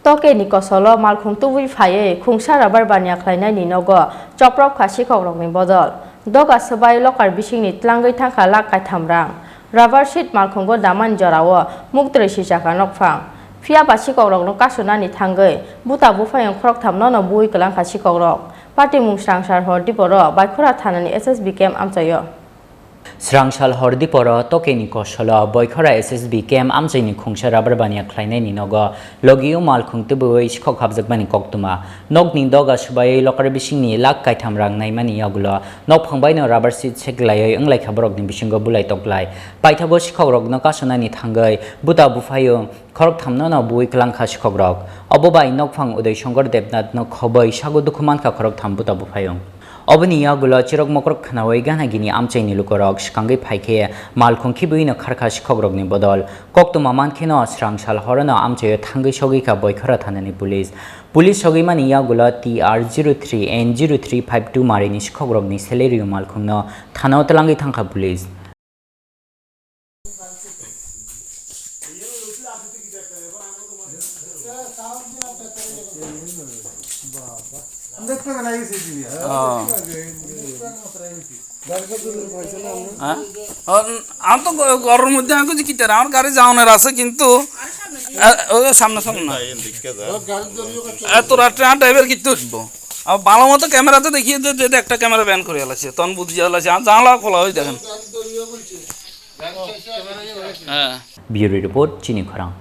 Toke ni Kosolo Malkhung Tuwi Faye, Kungsha Rabar Banya Khlaina ni Nogo, Choprok Kashi Khorok ni Bodol, Doga Sabai Lokar Bishing ni Tlangai Tangka Lakai Tamrang, Rubber Sheet Malkhungo Daman Jorawa, Muktre Shishaka Nokfang, Fia Bashi Khorok no Kasuna ni Tangai, Buta Bufayong Khoroktham no Bui Kalang Kashi Khorok, Party Mungsang Shar Hordiporo, by Khoroktham ni SS became Amsayo. Srangshal Hordiporo, Toke ni Kosolo, Boykora SSB came Amjini Kungsha Rubber Banya Khlaina Nogo, Logio Malkhung Tubu Kokhabzakmani Koktuma, Nokni Doga Shubai Lokar Bishini, Lakai Tamrang Naimani Yagulo, Nokpangbaino Rubber Seat Seglay, unlike Habrok in Bishingo Bulai Toklai, Paitabosh Korok, Nokasonani Tangai, Buta Bufayo, Khoroktham no Bui Klankash Kogrok, Obobai Nokfang Uday Shongor Debnat no Koboy Shago Dukumanka Khoroktham Buta Bufayo. Obani Yagulo Chirok Mokrok Kanaway Ganagini Amchaini Lukorok, Skangi Paike, Malkhung Kibuino Karkash Kogrogni Bodol, Kokto Maman Kino, Srangshal Horona Amche, Tangi Shogika Boykoratanani Police. Police Shogimani Yagula TR03 and 0352 Marinish Kogrogni Celerio Malkhungno, Tanotalangi Tanka Police. আমি তো ঘরের মধ্যে আমি কিছু কিটার আমার গাড়ি যাওয়ানোর আছে কিন্তু সামনে সামনে এত রাত্রে আর ড্রাইভার কিনতে উঠবো আর ভালো মতো ক্যামেরাতে দেখিয়ে যে একটা ক্যামেরা ব্যান করে এলাছে তখন বুঝিয়ে এলাছে আর জানলা খোলা হয়ে দেখেন Bureau report Chini Khorang.